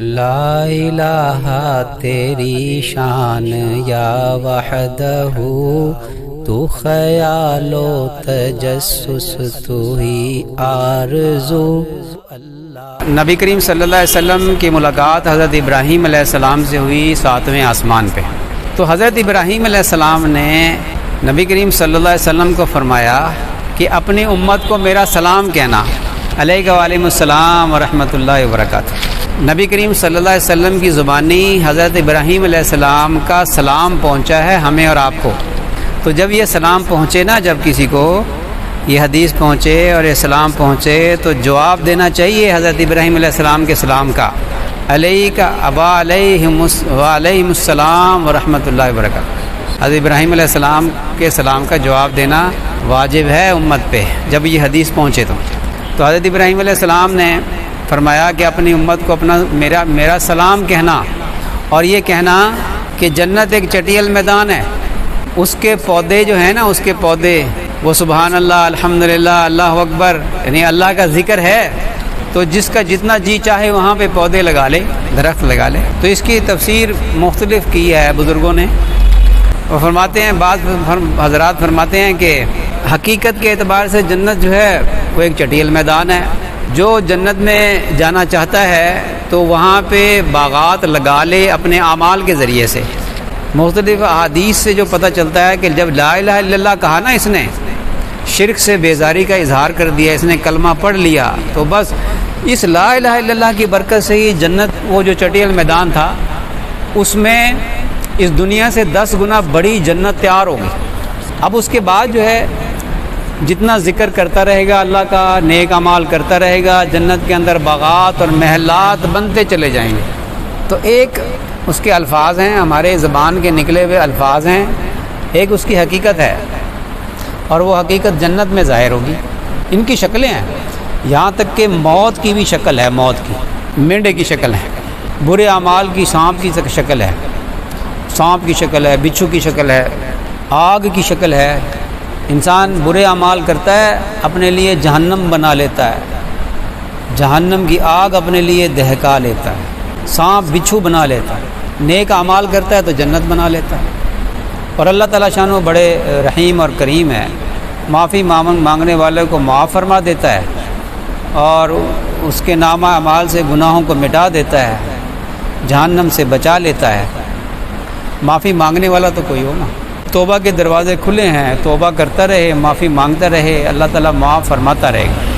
لا الہ تیری شان یا وحدہ، تو خیال و تجسس تو ہی آرزو۔ نبی کریم صلی اللہ علیہ وسلم کی ملاقات حضرت ابراہیم علیہ السلام سے ہوئی 7ویں آسمان پہ۔ تو حضرت ابراہیم علیہ السلام نے نبی کریم صلی اللہ علیہ وسلم کو فرمایا کہ اپنی امت کو میرا سلام کہنا، علیہ وعلیکم السلام ورحمۃ اللہ وبرکاتہ۔ نبی کریم صلی اللہ علیہ وسلم کی زبانی حضرت ابراہیم علیہ السلام کا سلام پہنچا ہے ہمیں اور آپ کو۔ تو جب یہ سلام پہنچے نا، جب کسی کو یہ حدیث پہنچے اور یہ سلام پہنچے تو جواب دینا چاہیے حضرت ابراہیم علیہ السلام کے سلام کا، علیہ ابا علیہم السلام ورحمۃ اللہ وبرکاتہ۔ حضرت ابراہیم علیہ السلام کے سلام کا جواب دینا واجب ہے امت پہ جب یہ حدیث پہنچے تو حضرت ابراہیم علیہ السلام نے فرمایا کہ اپنی امت کو اپنا میرا سلام کہنا، اور یہ کہنا کہ جنت ایک چٹیل میدان ہے، اس کے پودے جو ہیں نا، اس کے پودے وہ سبحان اللہ، الحمدللہ، اللہ اکبر، یعنی اللہ کا ذکر ہے، تو جس کا جتنا جی چاہے وہاں پہ پودے لگا لے، درخت لگا لے۔ تو اس کی تفسیر مختلف کی ہے بزرگوں نے، وہ فرماتے ہیں، بعض حضرات فرماتے ہیں کہ حقیقت کے اعتبار سے جنت جو ہے وہ ایک چٹیل میدان ہے، جو جنت میں جانا چاہتا ہے تو وہاں پہ باغات لگا لے اپنے اعمال کے ذریعے سے۔ مختلف احادیث سے جو پتہ چلتا ہے کہ جب لا الہ الا اللہ کہا نا اس نے، شرک سے بیزاری کا اظہار کر دیا، اس نے کلمہ پڑھ لیا، تو بس اس لا الہ الا اللہ کی برکت سے ہی جنت، وہ جو چٹیل میدان تھا، اس میں اس دنیا سے 10 گنا بڑی جنت تیار ہوگی۔ اب اس کے بعد جو ہے جتنا ذکر کرتا رہے گا اللہ کا، نیک اعمال کرتا رہے گا، جنت کے اندر باغات اور محلات بنتے چلے جائیں گے۔ تو ایک اس کے الفاظ ہیں، ہمارے زبان کے نکلے ہوئے الفاظ ہیں، ایک اس کی حقیقت ہے، اور وہ حقیقت جنت میں ظاہر ہوگی۔ ان کی شکلیں ہیں، یہاں تک کہ موت کی بھی شکل ہے، موت کی مینڈے کی شکل ہے، برے اعمال کی سانپ کی شکل ہے، سانپ کی شکل ہے، بچھو کی شکل ہے، آگ کی شکل ہے۔ انسان برے اعمال کرتا ہے، اپنے لیے جہنم بنا لیتا ہے، جہنم کی آگ اپنے لیے دہکا لیتا ہے، سانپ بچھو بنا لیتا ہے۔ نیک اعمال کرتا ہے تو جنت بنا لیتا ہے۔ اور اللہ تعالیٰ شانہ بڑے رحیم اور کریم ہے، معافی مانگنے والے کو معاف فرما دیتا ہے، اور اس کے نامہ اعمال سے گناہوں کو مٹا دیتا ہے، جہنم سے بچا لیتا ہے۔ معافی مانگنے والا تو کوئی ہو نا، توبہ کے دروازے کھلے ہیں، توبہ کرتا رہے، معافی مانگتا رہے، اللہ تعالیٰ معاف فرماتا رہے گا۔